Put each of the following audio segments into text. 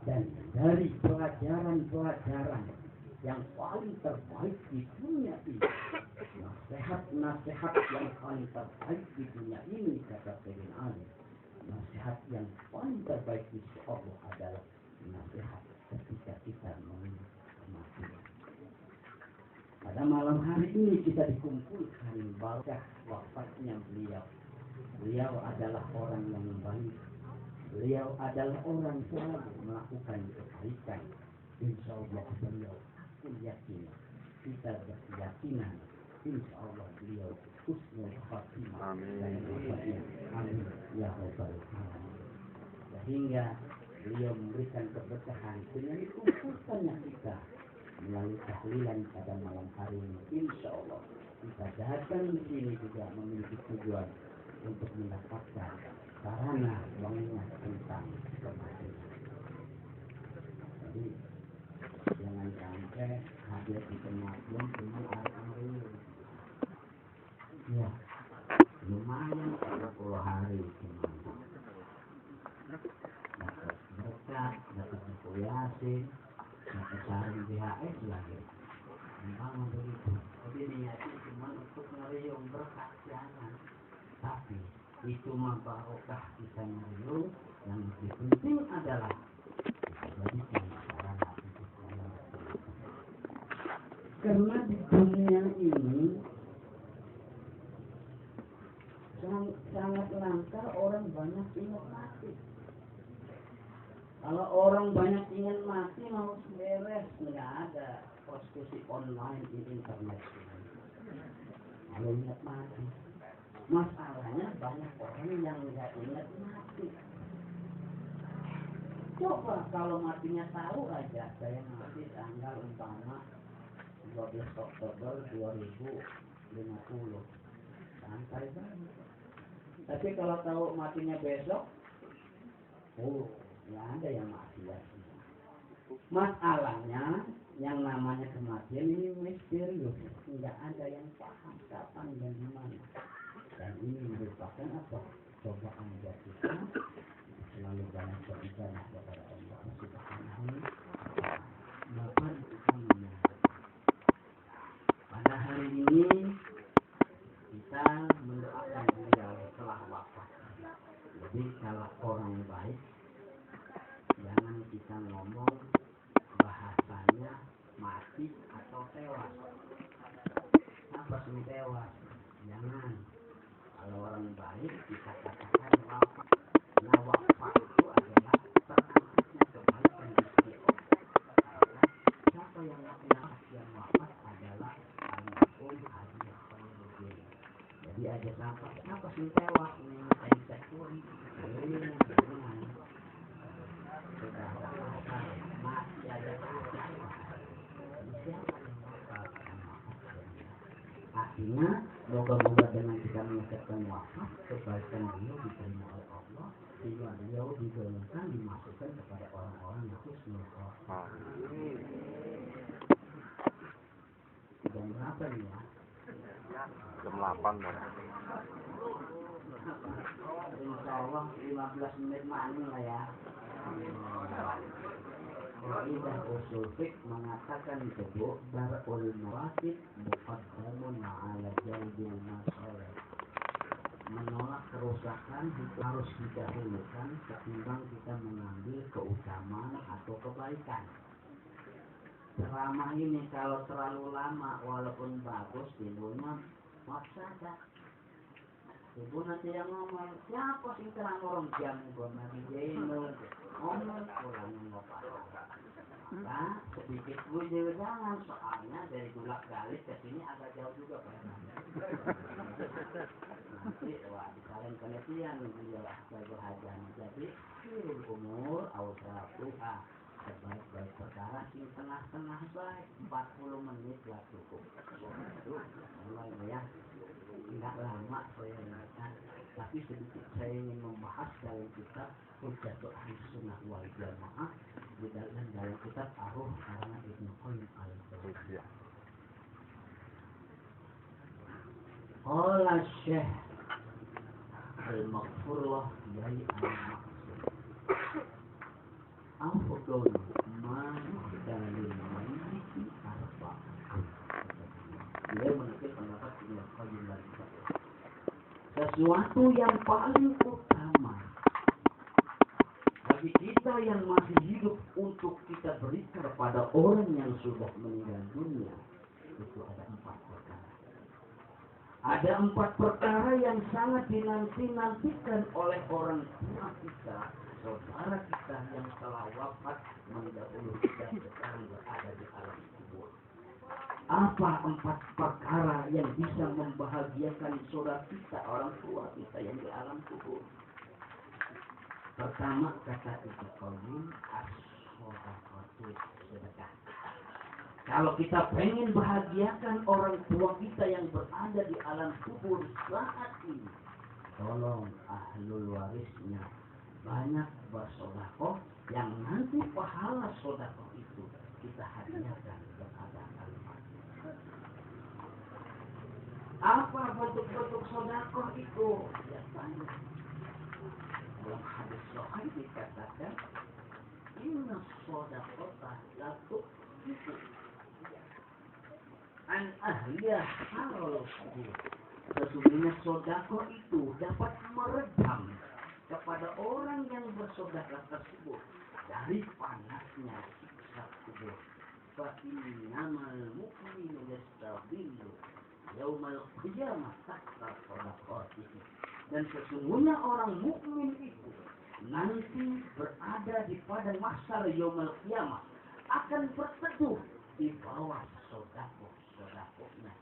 Dan dari pelajaran-pelajaran yang paling terbaik di dunia ini, nasihat-nasihat yang paling terbaik di dunia ini, kata Sayyidina Ali, nasihat yang paling terbaik di sisi Allah adalah nasihat ketika kita memilih kematian. Pada malam hari ini kita dikumpulkan barakah wafatnya beliau. Beliau adalah orang yang baik. Beliau adalah orang selalu melakukan kebaikan. Insya Allah beliau, aku yakin, kita berkeyakinan, insya Allah beliau husnul khatimah. Amin. Ya Rabbal Alamin. Sehingga beliau memberikan keberkahan dengan dikumpulkannya kita melalui tahlilan pada malam hari ini. Insya Allah kita datang di sini juga memiliki tujuan untuk mendapatkan sarana mengingat tentang kematian. Jadi jangan sampai hadir di kematian cuma hari-hari. Ya, lumayan 30 hari cuma. Dapat berkat, dapat dikuliasi, dapat saring BHS lagi. Memang begitu. Jadi niatnya cuma untuk ngeriung berkat, jangan. Tapi itu mah barokah kita ngeriung. Yang lebih penting adalah kita jadikan sarana untuk menyelamatkan. Karena di dunia ini sangat langka orang banyak ingat mati. Kalau orang banyak ingin mati mau beres, nggak ada prostitusi online di internet. Kalau ingat mati, masalahnya banyak orang yang nggak ingat mati. Coba kalau matinya tahu aja, saya mati tanggal umpama 12 Oktober 2050, santai banget. Tapi kalau tahu matinya besok, nggak ada yang mati ya. Masalahnya yang namanya kematian ini misterius, nggak ada yang paham kapan dan di mana. Dan ini merupakan apa? Cobaan buat kita selalu banyak beribadah kepada Allah Subhanahu wa Ta'ala. Maka itu pada hari ini kita mendoakan beliau setelah wafat. Jadi kalau orang baik, jangan kita ngomong bahasanya mati atau tewas. Apa sih tewas? Jangan. Kalau orang baik kita katakan wafat. Nah wafat itu adalah terangkatnya kebaikan di sisi Allah. Siapa yang wafat adalah almarhum Haji Khairuddin. Jadi ada siapa sih tewas ini sekuri. Sudah mati aja artinya moga-moga dengan kita mengucapkan wafat kebaikan beliau diterima oleh Allah sehingga beliau digolongkan dimasukkan kepada orang-orang yang husnul khotimah. Jam berapa nih ya? Jam 8 ya. Insya Allah 15 menit maning lah ya. Kaidah usul fiqh mengatakan bahwa darul maratib muqaddamun 'ala jalbil masalih. Menolak kerusakan harus didahulukan ketimbang kita mengambil keutamaan atau kebaikan. Ceramah ini kalau terlalu lama walaupun bagus timbulnya mafsadah. Ibu nanti yang ngomong, siapa sih terang orang jam gue nanti jeno ngomong pulang ngobrol. Maka sedikit gue jangan soalnya dari Bulak Galis ke sini agak jauh juga Pak. Nanti wah di kalian penelitian beliau saya berhajan. Jadi umur ausrafuha sebaik-baik perkara sing tengah-tengah baik 40 menit lah cukup. Mulai ya. Tidak lama saya ingatkan, tapi sedikit saya ingin membahas dalam kitab Hujjatul Ahlussunnah wal Jamaah di dalam kitab Ar-Ruh karena Ibnu Qayyim al-Jauziyah. Qala Syekh Al-Maghfurullah Yai Al-Maqsud. Afdal Faslun Ma'dalil Mayyiti Arba'atun. Dia menukil pendapat Ibnu Qayyim dari sesuatu yang paling utama bagi kita yang masih hidup untuk kita berikan kepada orang yang sudah meninggal dunia itu ada 4 perkara. Ada 4 perkara yang sangat dinanti-nantikan oleh orang tua kita, saudara kita yang telah wafat mendahului kita sekarang berada di alam kubur. Apa 4 perkara yang bisa membahagiakan saudara kita, orang tua kita yang di alam kubur? Pertama kata Ibnu Qayyim, as-shadaqatu sedekah. Kalau kita pengen bahagiakan orang tua kita yang berada di alam kubur saat ini, tolong ahlul warisnya banyak bersedekah yang nanti pahala sedekah itu kita hadiahkan kepada al-mayyit. Apa bentuk-bentuk sedekah itu? Ya banyak. Dalam hadis sahih dikatakan, inna shadaqata la tu'tiku an ahliyah halal kubur. Sesungguhnya sedekah itu dapat meredam kepada orang yang bersedekah tersebut dari panasnya siksa kubur. Fa innamal mu'minu yastabillu yaumal qiyamah tahta shadaqatihi. Dan sesungguhnya orang mukmin itu nanti berada di pada mahsyar yaumul qiyamah akan berteduh di bawah sedekah-sedekahnya.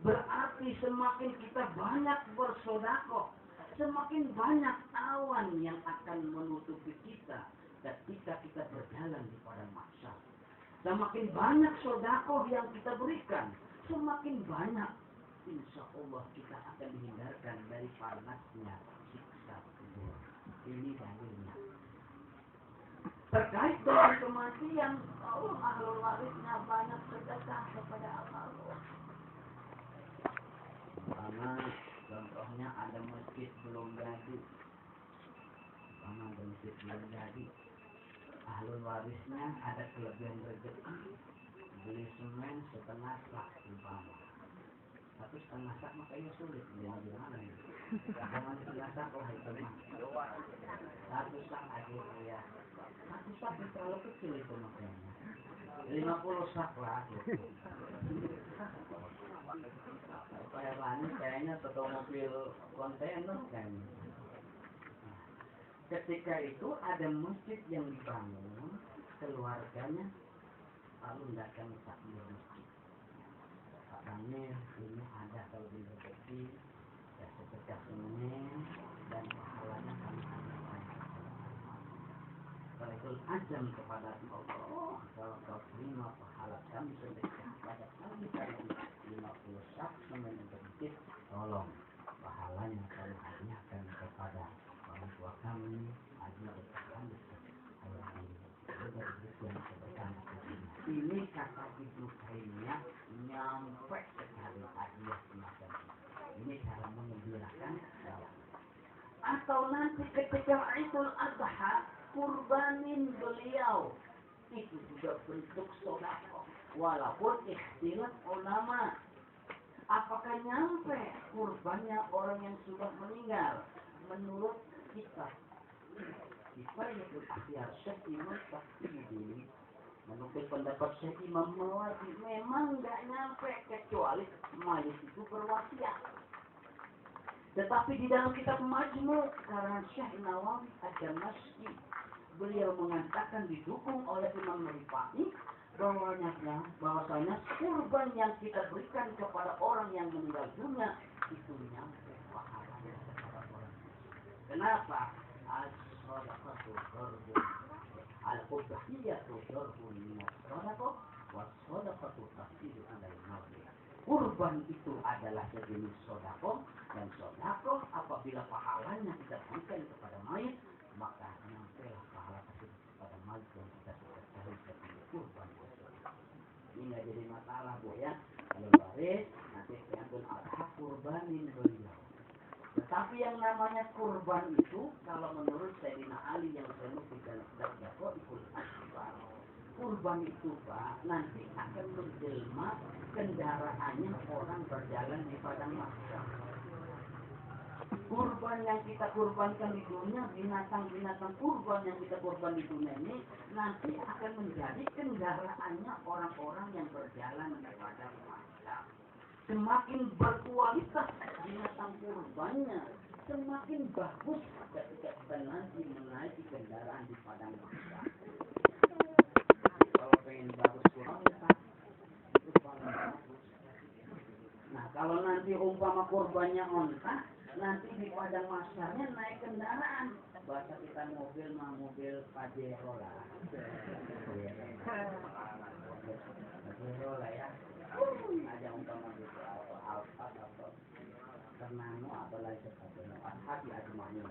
Berarti semakin kita banyak bersedekah, semakin banyak awan yang akan menutupi kita ketika kita berjalan di pada mahsyar. Semakin banyak sedekah yang kita berikan, semakin banyak insya Allah kita akan dihindarkan dari panasnya siksa kubur. Ini dalilnya. Terkait dengan kematian, Allah ahlul warisnya banyak sedekah kepada Allah. Karena contohnya ada masjid belum jadi, ahlul warisnya ada kelebihan rezeki, beli semen setengah sak umpama. Tapi setengah sak makanya sulit dia gimana ya? Jangan setengah sak lah itu mah. 1 sak aja ya. 1 sak itu terlalu kecil itu makanya. 50 sak lah gitu. Kayak mana kayaknya satu mobil kontainer kayaknya. Ketika itu ada masjid yang dibangun, keluarganya lalu datang takmir masjid. Katanya ini ada kalau di rezeki ya sedekah semen dan pahalanya kami akan kalau itu azam kepada Allah, kalau kau terima pahala kami sedekah pada kami 50 sak semen untuk masjid, tolong pahalanya kami hadiahkan kepada orang tua kami, haji bertahan ini kata Ibnu Qayyim nyampe sekali hadiah semacam ini cara mengembirakan atau nanti ketika Idul Adha kurbanin beliau itu juga bentuk sedekah walaupun ikhtilaf ulama apakah nyampe kurbannya orang yang sudah meninggal menurut kita itu akhir Syekh Imam Taqiyuddin menukil pendapat Syekh Imam Nawawi memang nggak nyampe kecuali mayit itu berwasiat. Tetapi di dalam kitab Majmu' karena Syekh Nawawi ada masjid beliau mengatakan didukung oleh Imam Rifai bahwasanya kurban yang kita berikan kepada orang yang meninggal dunia itu nyampe pahalanya kepada orang. Kenapa? As-shadaqatu dzarbun al-udhiyatu dzarbun min as-shadaqah was-shadaqatu tafsidu 'ala al-mawdi. Kurban itu adalah sejenis sedekah dan sedekah apabila pahalanya kita berikan kepada mayit maka nyampelah pahala tersebut kepada mayit yang kita sedekahkan sebagai kurban. Ini nggak jadi masalah bu ya. Kalau waris nanti Idul Adha kurbanin beliau. Tetapi yang namanya kurban itu kalau menurut zaman Sayyidina Ali yang penuh dengan ikut akbar. Kurban itu Pak nanti akan menjelma kendaraannya orang berjalan di padang mahsyar. Kurban yang kita kurbankan di dunia, binatang-binatang kurban yang kita kurban di dunia ini nanti akan menjadi kendaraannya orang-orang yang berjalan di padang mahsyar. Semakin berkualitas binatang kurbannya, semakin bagus ketika kita nanti menaiki kendaraan di padang mahsyar. Kalau pengen bagus kualitas itu paling bagus. Nah kalau nanti umpama kurbannya onta, nanti di padang mahsyarnya naik kendaraan. Bahasa kita mobil Pajero lah. Pajero lah ya. Ada umpama gitu atau Alphard atau Nano atau lain sebagainya. Hati ajma'nya.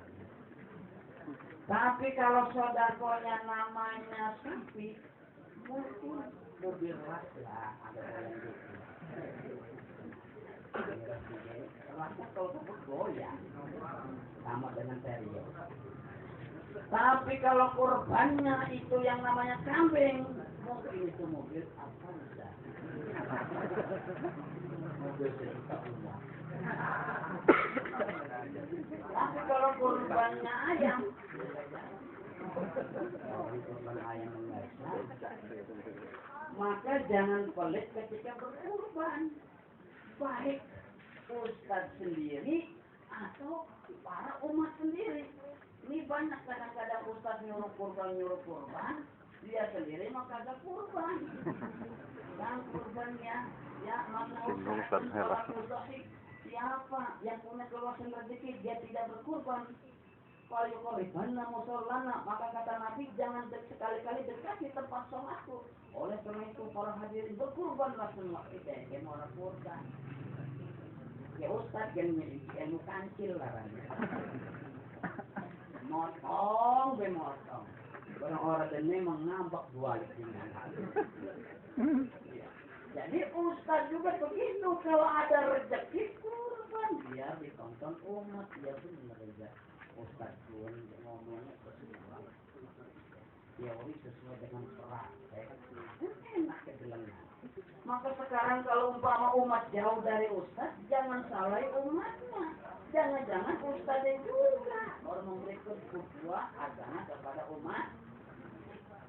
Tapi kalau saudaranya namanya sapi, mungkin mobil ras lah ada yang gitu. Rasnya kalau sebut goyang sama dengan stereo. Tapi kalau kurbannya itu yang namanya kambing, mungkin itu mobil apa enggak? Mobil sejuta uang. Tapi kalau kurbannya ayam, kurban ayam mengajar, maka jangan pelit ketika berkurban. Baik ustadz sendiri atau para umat sendiri. Ini banyak kadang-kadang ustadz nyuruh kurban, dia sendiri maka ada kurban. Yang kurbannya, ya makna ustadz siapa yang punya keluasan rezeki dia tidak berkurban. Kalau yuqribanna musallana, maka kata Nabi jangan sekali-kali dekati tempat sholatku. Oleh karena itu para hadirin berkurbanlah semua kita yang orang kurban. Ya Ustaz yang ilmu kancil larangnya. Motong. Orang-orang ini mengambak dua dengan jadi Ustaz juga begitu kalau ada rezeki kurban biar ditonton umat dia benar ya. Ustaz pun ngomongnya sesuai teori sesuai dengan praktek enak kejelangan. Maka sekarang kalau umpama umat jauh dari Ustaz, jangan salahi umatnya. Jangan-jangan Ustaznya juga orang memberikan kedua agama kepada umat.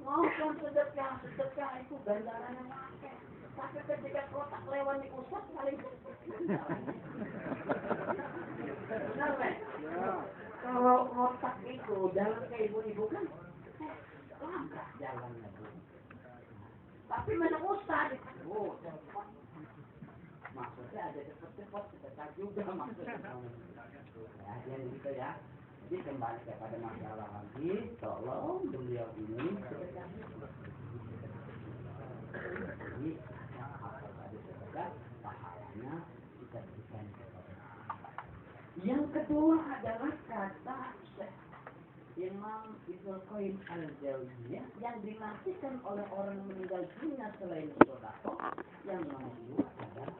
Maupun sedekah itu ganjaran yang pakai. Tapi ketika kotak lewat di Ustaz paling benar kan? Kalau kotak itu jalan ke ibu-ibu kan lambat jalannya Bu. Tapi mana Ustaz cepat. Maksudnya ada cepat-cepat sedekah juga maksudnya. Ya, yang gitu ya. Jadi kembali kepada masalah lagi, tolong beliau ini sedekah. Jadi apa tadi sedekah pahalanya kita berikan kepada. Yang kedua adalah kata Imam Ibnu Qayyim al-Jauziyah yang dinantikan oleh orang meninggal dunia selain sedekah, yang nomor dua adalah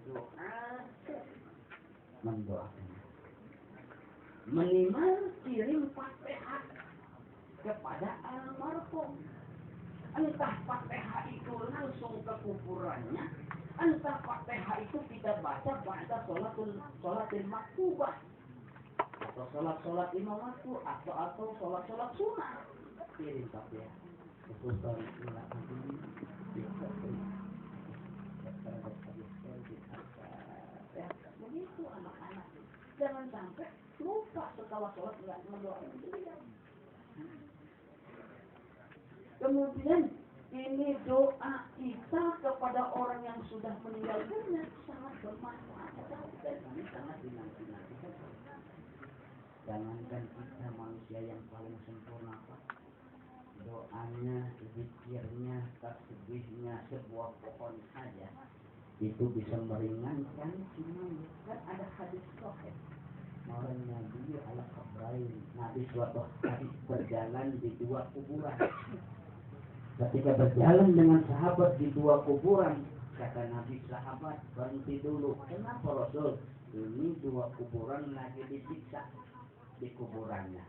doa mendoakan. Minimal kirim Fatihah kepada almarhum. Entah Fatihah itu langsung ke kuburannya, entah Fatihah itu kita baca pada sholatil maktubah atau sholat imam waktu atau sholat sunnah. Kirim Fatihah. Khususnya begitu anak-anak. Jangan sampai lupa setelah sholat nggak mendoakan beliau. Kemudian ini doa kita kepada orang yang sudah meninggal dunia sangat bermanfaat dan ini sangat dinanti-nantikan. Jangankan kita manusia yang paling sempurna, Pak. Doanya, zikirnya, tasbihnya sebuah pohon saja itu bisa meringankan iman. Kan ada hadis sahih. Orang Nabi ala kabrain, Nabi suatu hari berjalan di dua kuburan. Ketika berjalan dengan sahabat di dua kuburan, kata Nabi, sahabat berhenti dulu. Kenapa Rasul? Ini dua kuburan lagi disiksa di kuburannya.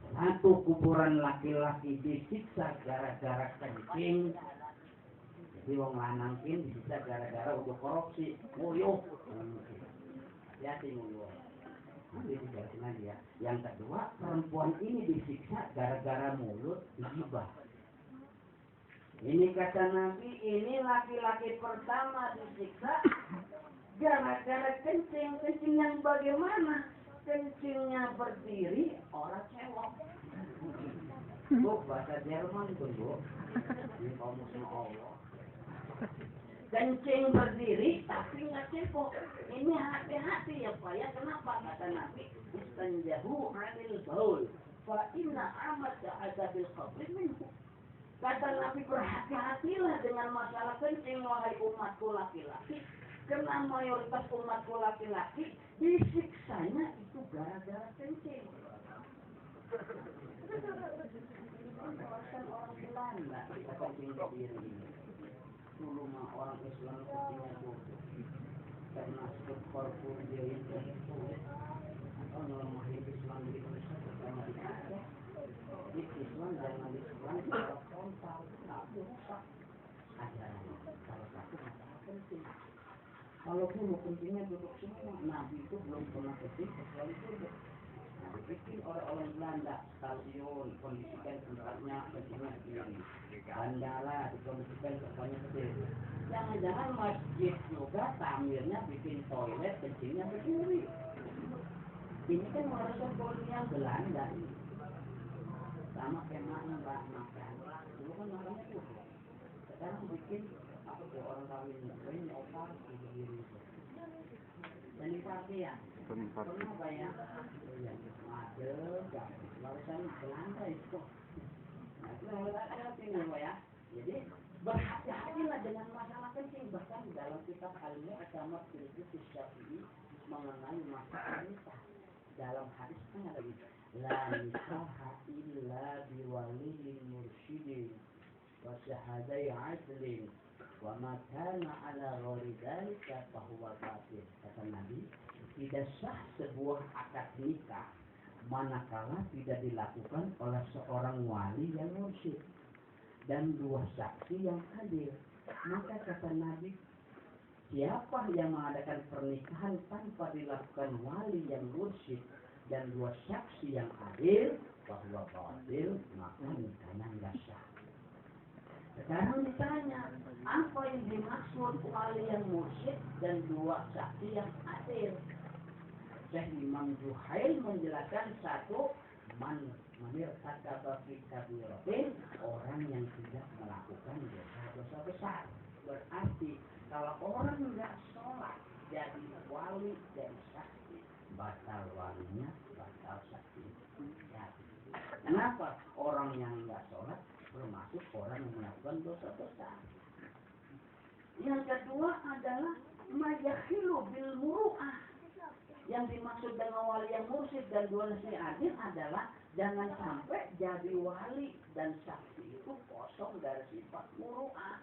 Satu kuburan laki-laki disiksa gara-gara kencing. Jadi wong lanang ini disiksa gara-gara udah korupsi, nguyuh. Hati-hati nguyuh. Nanti dijelasin lagi ya. Yang kedua, perempuan ini disiksa gara-gara mulut gibah. Ini kata Nabi, ini laki-laki pertama disiksa gara-gara kencing. Kencing yang bagaimana? Kencingnya berdiri, orang cewek. Bu, bahasa Jerman itu, Bu. Ini kaum muslim Allah. Kencing berdiri, tapi nggak cebok. Ini hati-hati ya Pak ya. Kenapa? Kata Nabi, istanjahu anil baul. Fa inna amad azabil qabri minhu. Kata Nabi, berhati-hatilah dengan masalah kencing, wahai umatku laki-laki. Karena mayoritas umatku laki-laki disiksanya itu gara-gara kencing. Orang Belanda kita kencing berdiri ini. Dulu mah orang Islam kencingnya tutup. Karena subkorpur dia itu sulit. Atau melemahin Islam di Indonesia pertama di Aceh. Di Islam jangan Islam kalau frontal, tak rusak. Ajaran salah satu masalah kencing. Kalau dulu kencingnya duduk semua, Nabi itu belum pernah kencing kecuali duduk. Nah, dibikin oleh orang Belanda stasiun, kondisikan tempatnya kencingnya berdiri. Bandara dikondisikan tempatnya berdiri. Jangan-jangan masjid juga tamirnya bikin toilet kencingnya berdiri. Ini kan warisan kolonial Belanda ini. Sama kayak mbak makan. Dulu kan makannya duduk. Sekarang bikin apa tuh orang kawin nyopar berdiri. Dan di ya. Kenapa ya? Ya, ada warisan Belanda itu. Nah, itu hati-hati nih ya. Jadi berhati-hatilah dengan masalah kencing. Bahkan dalam kitab Al-Mu'tamad fil Fiqh Syafi'i mengenai masalah nikah. Dalam hadis kan ada gitu. La nikaha illa biwaliyin mursyidin wa syahadai adlin wa ma kana ala ghairi dzalika fa huwa batil. Kata Nabi, tidak sah sebuah akad nikah manakala tidak dilakukan oleh seorang wali yang mursyid dan dua saksi yang adil. Maka kata Nabi, siapa yang mengadakan pernikahan tanpa dilakukan wali yang mursyid dan dua saksi yang adil, bahwa batil, maka nikahnya nggak sah. Sekarang ditanya, apa yang dimaksud wali yang mursyid dan dua saksi yang adil? Syekh Imam Zuhail menjelaskan satu, manir kata fi kabiratin, orang yang tidak melakukan dosa-dosa besar. Berarti kalau orang nggak sholat jadi wali dan saksi, batal walinya, batal saksi. Ya. Kenapa? Orang yang nggak sholat termasuk orang yang melakukan dosa besar. Yang kedua adalah majakhilu bil muru'ah. Yang dimaksud dengan wali yang mursyid dan dua saksi adil adalah jangan sampai jadi wali dan saksi itu kosong dari sifat muru'ah,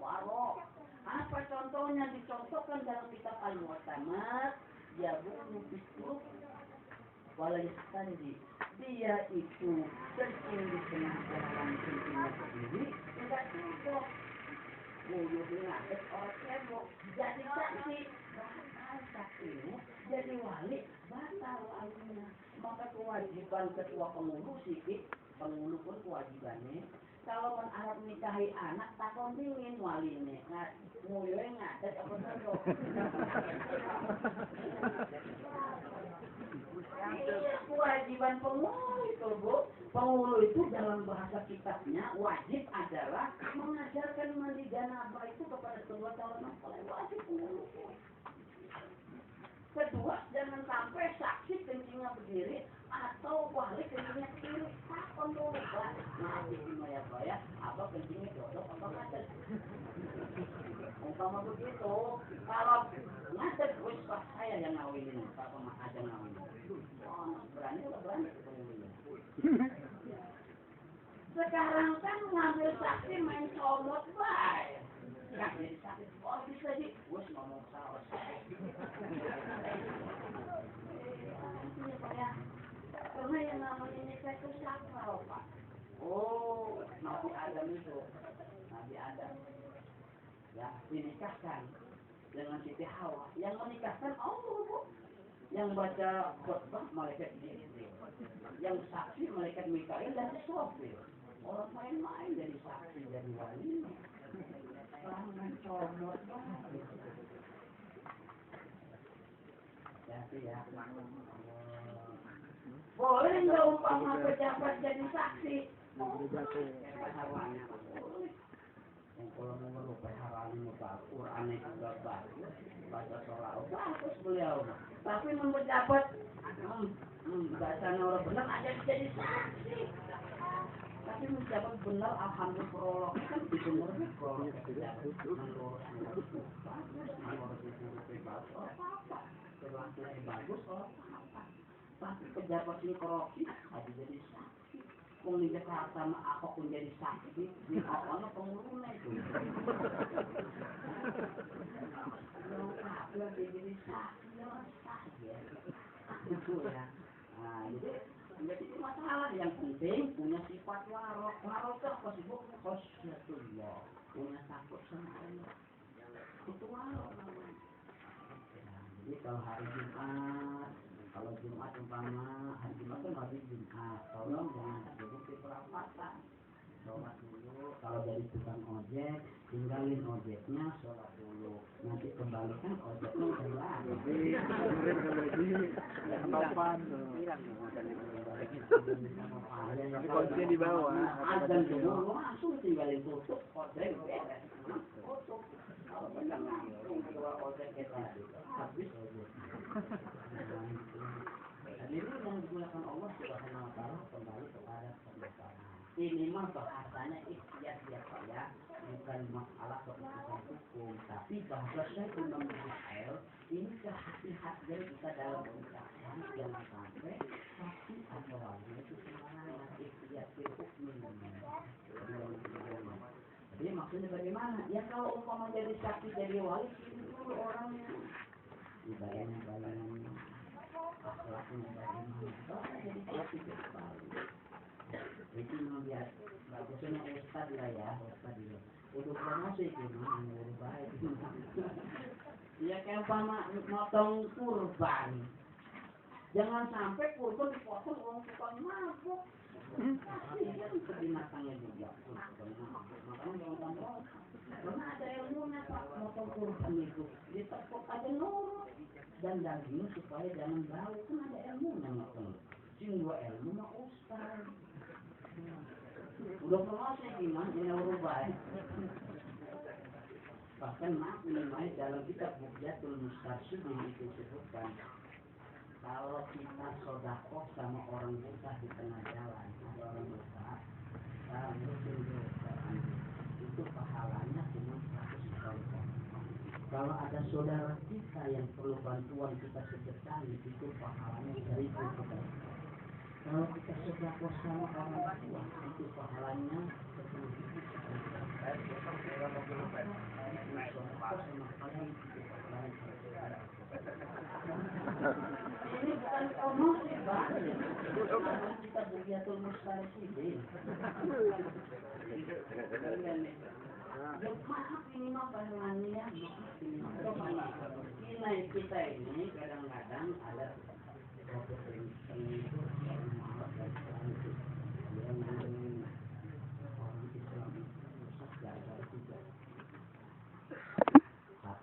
waro. Apa contohnya? Dicontohkan dalam kitab Al-Mu'tamad, ya bunuh bismuk walayastandi. Dia itu kencing di tengah jalan, kencingnya sendiri, tidak cukup. Wujudnya orang cebok, jadi saksi, batal saksinya, jadi wali, batal walinya. Maka kewajiban ketua pengulu sikit, pengulu pun kewajibannya. Kalau menarap nikahi anak, tak kondingin walinya. Nah, mulai ngadet apa saja. Kewajiban pengulu itu, Bu. Pengulu itu dalam bahasa kitabnya wajib adalah mengajarkan mandi janabah itu kepada kedua calon mempelai. Wajib pengulu. Kedua, jangan sampai saksi kencingnya berdiri atau wali kencingnya kiri. Takon dulu, Pak. Nah, itu ya, Pak ya. Apa kencingnya cocok apa ngadet? Umpama begitu, kalau ngadet, wis pas saya yang ngawinin, Pak Pemah aja ngawinin. Oh, berani atau berani pengulunya? Sekarang kan ngambil saksi main comot baik. Yang jadi saksi, oh bisa di, wis ngomong salah. Karena yang namanya nikah itu sakral, Pak. Oh, Nabi Adam itu. Nabi Adam. Ya, dinikahkan dengan Siti Hawa. Yang menikahkan Allah, Bu. Yang baca khutbah malaikat Jibril. Yang saksi malaikat Mikail dan Israfil. Orang main-main jadi saksi, jadi wali. Orang comot banget. Jadi ya. Boleh nggak umpama pejabat jadi saksi? Yang kalau mau berharap muka Quran itu juga bagus, baca sholat bagus beliau. Tapi menjabat, baca orang benar ada jadi saksi. Tapi menjabat benar, alhamdulillah prolog kan benar prolog pejabat menurut bagus, itu bagus apa? Terlalu bagus apa? Tapi pejabat ini korupsi ada jadi saksi. Kung di Jakarta mah ako kung jadi saksi, di awalnya pengurusnya itu. Yang kapil jadi saksi saja. Itu ya. Nah, jadi masalah yang penting punya sifat warok. Warok itu apa sih, Bu? Khosyatullah. Punya takut sama Allah. Itu warok namanya. Jadi kalau hari Jumat, kalau Jumat umpama hari Jumat kan hari Jumat, tolong jangan sibuk di perapatan. Sholat dulu. Kalau dari tukang ojek, tinggalin ojeknya, sholat dulu. Nanti kembalikan ojeknya udah lagi. Topan. Tapi kuncinya di bawah. Azan dulu langsung tinggalin tutup ojek beres. Tutup. Kalau benar langsung keluar ojek kita habis ojek. Ini yang digunakan Allah Subhanahu wa taala kembali kepada pernikahan. Ini mah bahasanya ikhtiar saya, bukan masalah keputusan hukum, tapi bahasa Imam Bukhari ini kehati-hatian kita dalam pernikahan jangan sampai saksi atau wali itu sembarangan ikhtiar hukum. Jadi maksudnya bagaimana? Ya kalau umpama jadi saksi jadi wali itu orangnya bayangan akhlaknya bagaimana? Kalau jadi saksi jadi wali itu melihat bagusnya ustad lah ya, ustad itu udah promosi itu lebih baik. Ya kayak umpama motong kurban, jangan sampai kurban dipotong orang tukang mabuk. Kasihan binatangnya juga kurban mabuk. Makanya jangan motong. Karena ada ilmunya Pak, motong kurban itu ditepuk aja nurut dan daging supaya jangan bau, kan ada ilmunya motong. Sing dua ilmu mah ustad. Udah promosi gimana ini berubah. Bahkan maaf ini dalam kitab Bukhyatul Mustarsyid itu disebutkan kalau kita sedekah sama orang buta di tengah jalan, ada orang buta, itu pahalanya cuma 100 kali. Kalau ada saudara kita yang perlu bantuan kita sedekah, itu pahalanya 1000 kali. Kalau kita sedekah sama orang tua, itu pahalanya 10.000 kali. Ini bukan promosi, Pak. Kita Bukhyatul Mustarsyid. Maaf ini mah pahalanya. Kita ini kadang-kadang ada satu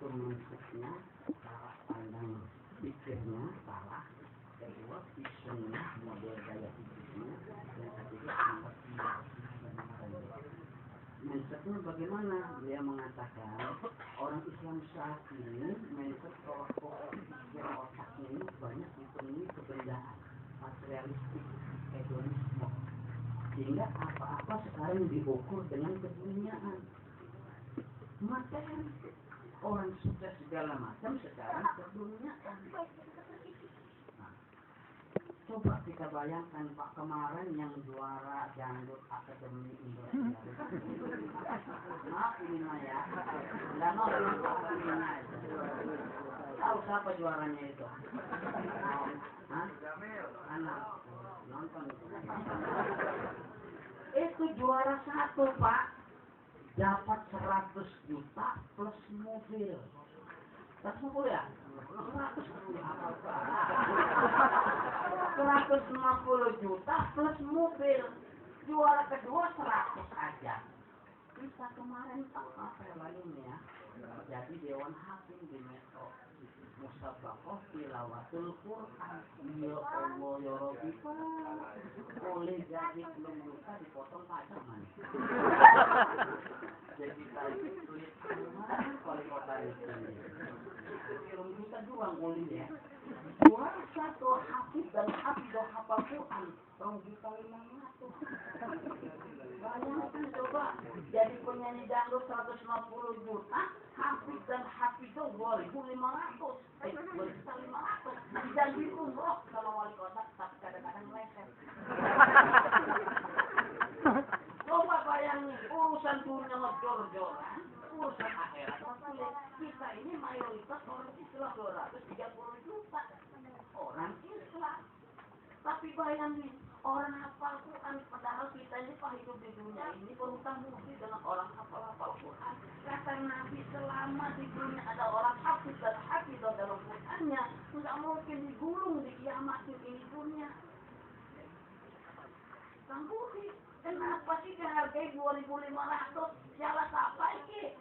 maksudnya cara pandang pikirnya salah, kedua visionnya model gaya pikirnya, dan ketiga mindsetnya bagaimana? Dia mengatakan orang Islam saat ini mindset pikiran otaknya ini banyak dipenuhi kebendaan, materialistik, hedonisme, sehingga apa-apa sekarang diukur dengan keduniaan, materi. Orang sukses segala macam sekarang keduniaan. Nah, coba kita bayangkan Pak kemarin yang juara dangdut Akademi Indonesia. Maaf ini Maya, nggak mau ini aja. Tahu siapa juaranya itu? Hah? Anak. nonton itu. Itu juara 1 Pak, dapat 100 juta plus mobil. 150 ya? 150 juta plus mobil. Juara kedua 100 aja. Bisa kemarin Pak, apa ini ya? Jadi Dewan Hakim di Metro Musabaqah Tilawatul Quran. Ya Allah ya Rabbi Pak, boleh jadi belum luka dipotong pajak mana? Jadi tadi tulis wali kota di sini. Belum luka juga boleh ya. Juara 1 hafiz dan hafizoh hafal Quran 2.500. Bayangkan coba, jadi penyanyi dangdut 150 juta, hafiz dan hafizoh 2.500. 2.500. Dijanji umroh sama wali kota, tapi kadang-kadang meleset. Coba bayangin, urusan dunia ngejor-joran, urusan akhirat sulit. Kita ini mayoritas orang Islam 230 juta. Orang Islam. Tapi bayangin, orang hafal Quran, padahal kita ini Pak hidup di dunia ini berhutang budi dengan orang hafal Quran. Kata Nabi, selama di dunia ada orang hafiz dan hafizoh dalam Qurannya, nggak mungkin digulung di kiamat ini dunia. Kang Budi, kenapa sih dihargai 2.500? Salah siapa ini?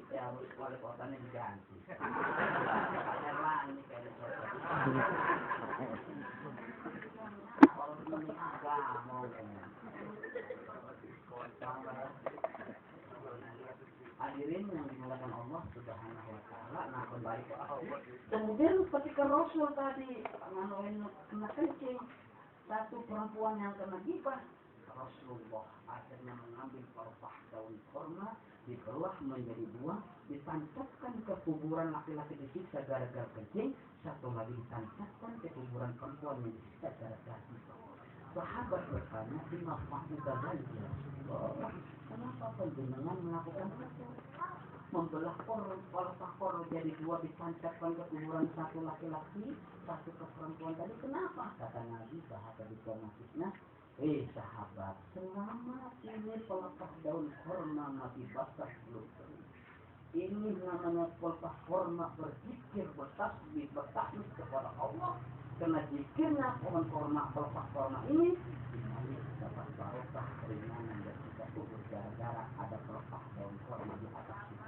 Ya harus wali kotanya diganti. Erlang ini kayak kalau ini agak mau hadirin yang dimuliakan Allah Subhanahu wa taala. Nah, kembali ke Allah. Kemudian ketika Rasul tadi nganuin kena kencing, satu perempuan yang kena gibah, Rasulullah akhirnya mengambil pelepah daun kurma, dibelah menjadi 2, ditancapkan ke kuburan laki-laki disiksa gara-gara kencing, satu lagi ditancapkan ke kuburan perempuan yang disiksa gara-gara kencing. Sahabat bertanya, kenapa kita ganti Rasulullah? Kenapa penjenengan melakukan itu? Membelah pelepah kurma jadi 2, ditancapkan ke kuburan satu laki-laki, satu ke perempuan tadi. Kenapa? Kata Nabi bahasa diplomatisnya, sahabat, selama ini pelepah daun kurma masih basah belum kering. Ini namanya pelepah kurma berzikir, bertasbih, bertakbir kepada Allah. Karena zikirnya pohon kurma, pelepah kurma ini dapat barokah keringanan dan kita subur gara-gara ada pelepah daun kurma di atas kita.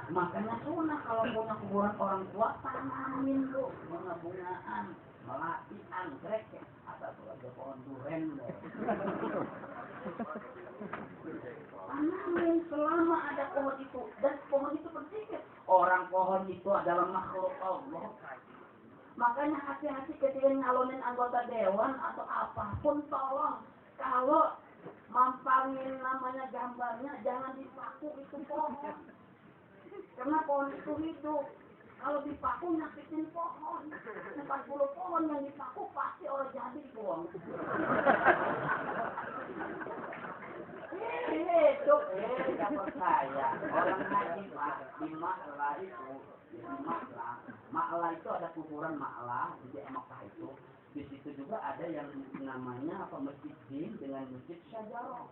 Makanya sunnah kalau punya kuburan orang tua, tanamin tuh bunga-bungaan, melati, anggrek, atau ada pohon duren. Tanamin selama ada pohon itu, dan pohon itu berzikir. Orang pohon itu adalah makhluk Allah. Makanya hati-hati ketika nyalonin anggota dewan atau apapun, tolong kalau mampangin namanya gambarnya jangan dipaku itu pohon. Karena pohon itu hidup. Kalau dipaku nyakitin pohon. 40 pohon yang dipaku pasti orang jadi buang. Hidup, gak percaya. Orang haji Pak, di Ma'la itu, Ma'la itu ada kuburan Ma'la di Mekah itu. Di situ juga ada yang namanya masjid jin dengan masjid syajarah.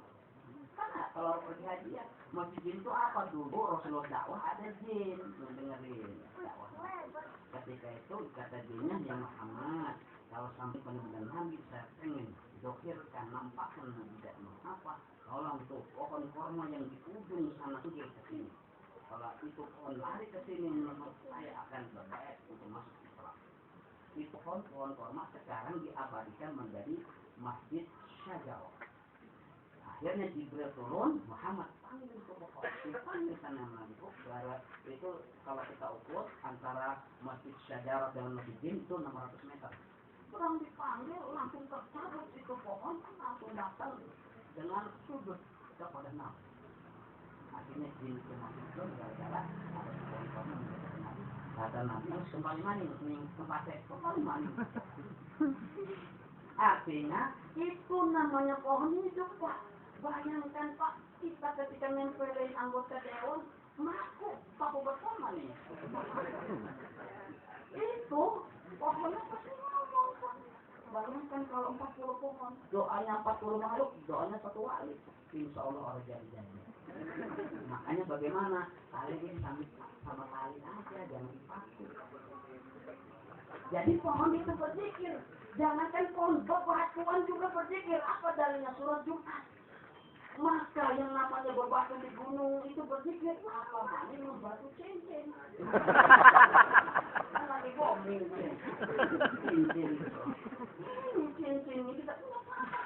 Karena kalau pergi haji ya, masjid jin itu apa dulu? Rasulullah dakwah ada jin dengerin dakwah. Ketika itu kata jinnya, ya Muhammad, kalau sampai benar-benar Nabi saya pengen dokirkan nampakkan Nabi tidak apa, tolong tuh pohon kurma yang di ujung sana tuh ke sini. Kalau itu pohon lari ke sini, menurut saya akan berbaik untuk masuk Islam. Itu pohon kurma sekarang diabadikan menjadi masjid syajarah. Akhirnya Jibril turun, Muhammad panggil ke pohon, panggil sana Nabi. Itu kalau kita ukur antara masjid syajarah dengan masjid jin itu 600 meter. Kurang dipanggil langsung tercabut itu pohon, langsung datang dengan sudut kepada Nabi. Akhirnya jin itu masuk gara-gara ada pohon kurma mendekat Nabi. Kata Nabi harus kembali maning, tempatnya kembali maning. Artinya itu namanya pohon hidup Pak. Bayangkan Pak, kita ketika nempelin anggota dewan, paku bersama nih. Itu pohonnya pasti ngomong Pak. bayangkan kalau 40 pohon, doanya 40 makhluk, doanya satu wali. Insya Allah orang jadi. Makanya bagaimana? Tali ini sama tali aja, jangan dipakai. Jadi pohon itu berzikir. Jangankan pohon, bebatuan juga berzikir. Apa dalilnya? Surat Jumat. Maka yang namanya bebatu di gunung itu berzikir. Apa maknanya batu cincin? Lagi bombing. Cincin. Cincin ini kita punya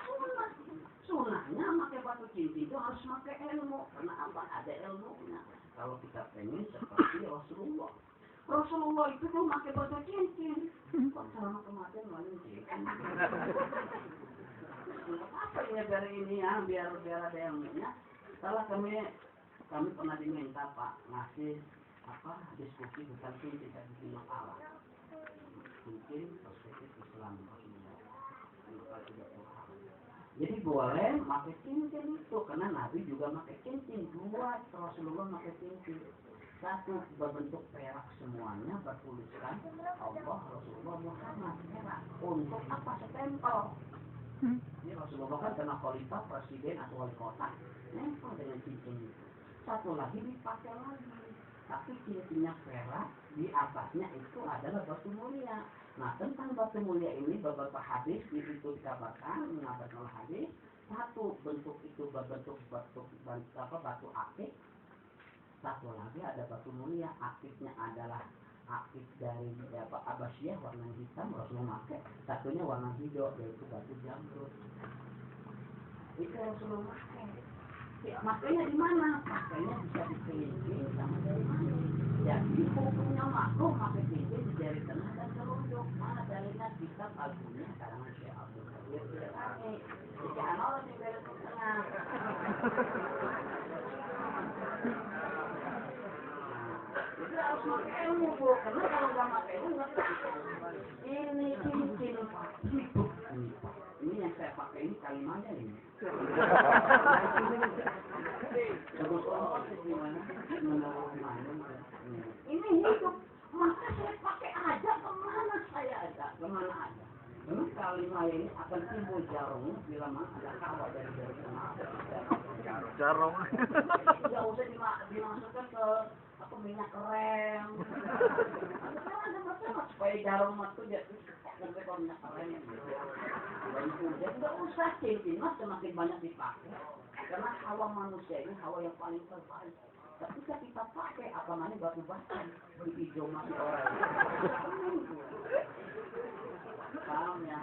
sunah. Sunahnya pakai batu cincin itu harus pakai ilmu. Karena apa? Ada ilmunya. Kalau kita pengen seperti Rasulullah. Rasulullah itu tuh pakai batu cincin. Kok selama kematian malah cincin? Apa ya dari ini ya, biar ada ilmunya. Setelah kami pernah diminta Pak ngasih diskusi tentang cincin dan masalah. Cincin perspektif Islam Rasulullah. Jadi boleh pakai cincin itu karena Nabi juga pakai cincin. Dua Rasulullah pakai cincin. Satu berbentuk perak semuanya bertuliskan Allah Rasulullah Muhammad perak. Untuk apa? Stempel. Ini Rasulullah kan kena khalifah, presiden atau wali kota. Nempel dengan cincin itu. Satu lagi dipakai lagi. Tapi cincinnya perak, di atasnya itu adalah batu mulia. Nah tentang batu mulia ini beberapa hadis di situ dikabarkan mengabarkan hadis. Satu bentuk itu berbentuk batu akik. Satu lagi ada batu mulia, akiknya adalah akik dari Abbasiyah warna hitam Rasulullah pakai. Satunya warna hijau yaitu batu jamrud. Itu Rasulullah pakai. Ya, makanya di mana? Makanya bisa dipilih sama dari mana? Jadi hukumnya makruh pakai cincin di jari tengah dan telunjuk. Mana dalilnya? Kitab Al-Bunya karangan Syekh Abdul Qadir Jailani. Jika anak di jari tengah. Itu harus pakai ilmu bu. Karena kalau nggak pakai ilmu nggak bisa. Ini cincin hidup ini. Ini yang saya pakai ini kalimatnya ini. Ini hidup, maka saya pakai aja kemana saya ada, kemana aja. Karena kalimat ini akan timbul jarumnya bila mana ada hawa dari Jarum. Ya usah dimasukkan ke minyak rem. Ada macam supaya jarum itu jadi sampai ke minyak rem. Jadi nggak usah cincin mas semakin banyak dipakai. Karena hawa manusia ini hawa yang paling terbaik. Ketika kita pakai apa namanya batu bata di hijau mati orang. Paham ya?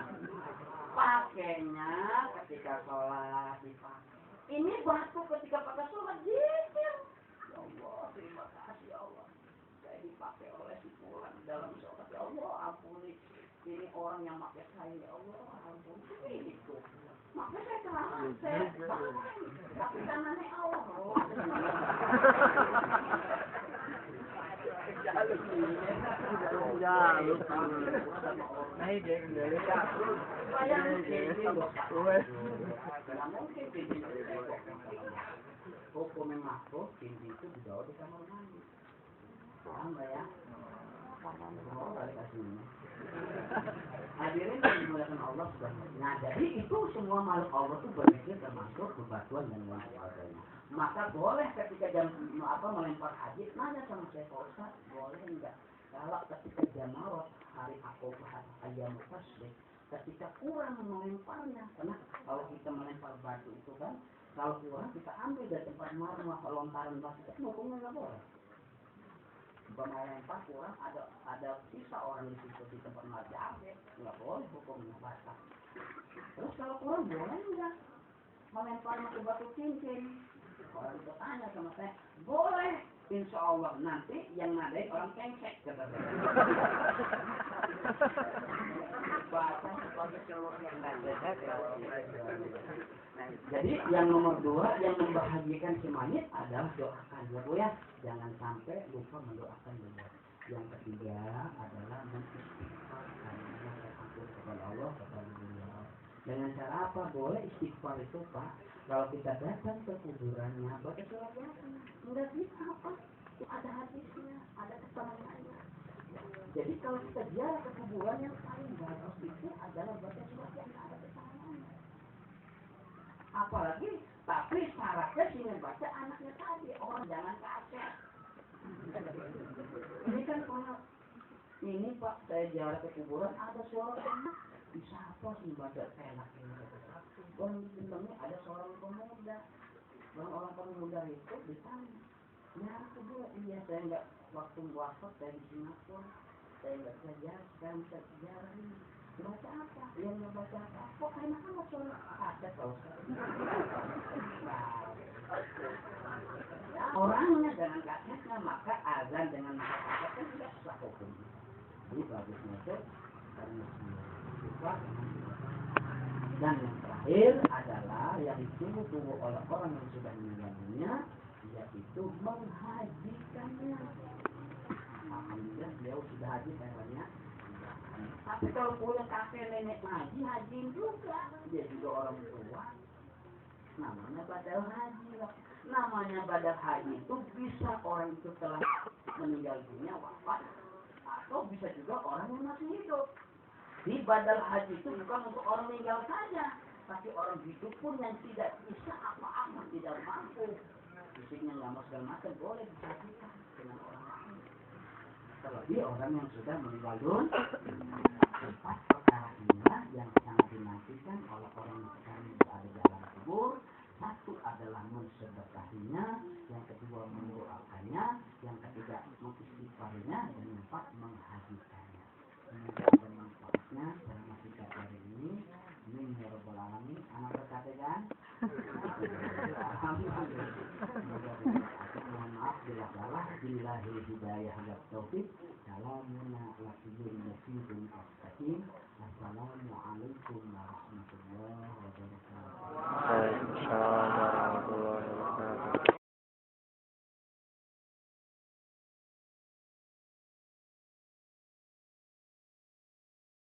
Pakainya ketika sholat dipakai. Ini batu ketika pakai sholat zikir. Ya Allah, terima kasih ya Allah. Saya dipakai oleh si Fulan dalam sholat. Ya Allah, ampuni. Ini orang yang pakai saya. Ya Allah, ampuni. Itu. Maka saya terang, saya tapi kanannya Allah. Hukumnya makruh, cincin itu dibawa di kamar mandi. Paham nggak ya? Mau balik aslinya. Hadirin yang dimuliakan Allah subhanahu. Nah, jadi itu semua makhluk Allah itu berzikir termasuk bebatuan dan lain sebagainya. Maka boleh ketika jam melempar haji, nanya sama saya Pak Ustaz, boleh enggak? Kalau ketika jamarot hari Aqobah ayam tasbih, ketika kurang melemparnya, karena kalau kita melempar batu itu kan, kalau kurang kita ambil dari tempat marmah lontaran batu itu hukumnya nggak boleh. Melempar kurang ada sisa orang di situ di tempat marjah nggak boleh hukumnya batal. Terus kalau kurang boleh enggak melempar pakai batu cincin? Orang itu tanya sama saya, boleh. Insya Allah nanti yang nadain orang kengsek kata saya. Bahasa sebagai seluruh yang jadi yang nomor 2 yang membahagiakan si mayit adalah doakan ya Bu ya. Jangan sampai lupa mendoakan beliau. Yang ketiga adalah mengistighfarkan ampun kepada Allah kepada beliau. Dengan cara apa? Boleh istighfar itu Pak. Kalau kita datang ke kuburannya, baca surat Yasin. Enggak bisa apa? Itu ada hadisnya, ada keterangannya. Jadi kalau kita ziarah ke kuburan yang paling bagus itu adalah baca surat yang ada kesalahannya. Apalagi, tapi syaratnya sih membaca anaknya tadi, orang jangan kaget. Ini kan kalau ini Pak, saya ziarah ke kuburan ada suara anak, bisa apa sih baca enak ini satu-satu. Orang di bintangnya ada seorang pemuda, orang pemuda itu ditanya, ya kuburan, iya saya nggak waktu wafat saya di Singapura, saya nggak bisa ziarah, sekarang bisa ziarah ini. Baca apa? Yang nggak baca apa? Kok enak amat suara ada kalau sekarang. Orangnya dengan kagetnya maka azan dengan kaget kan tidak sah hukumnya. Jadi bagusnya itu karena sifat. Dan yang terakhir adalah yang ditunggu-tunggu oleh orang yang sudah meninggal dunia, yaitu menghajikannya. Alhamdulillah beliau sudah haji kayaknya. Tapi kalau punya kakek nenek haji juga, dia juga orang tua. Namanya badal haji lah. Namanya badal haji itu bisa orang itu telah meninggal dunia wafat, atau bisa juga orang yang masih hidup. Di badal haji itu bukan untuk orang meninggal saja, tapi orang hidup pun yang tidak bisa apa-apa, tidak mampu, fisiknya nggak mau segala macam, boleh disajikan dengan orang lain. Terlebih orang yang sudah meninggal dunia. Empat perkara inilah yang sangat dinantikan oleh orang yang sekarang berada di alam kubur. Satu adalah mensedekahinya, yang kedua mendoakannya, yang ketiga mengistighfarinya, dan yang empat menghajikannya. Semoga ada manfaatnya selama 3 hari ini. Amin ya rabbal alamin. Anak berkata kan? Alhamdulillah. Semoga berkata. Mohon maaf bila salah. Billahi hidayah wa taufik. Salamuna wa sallallahu alaihi wa sallam.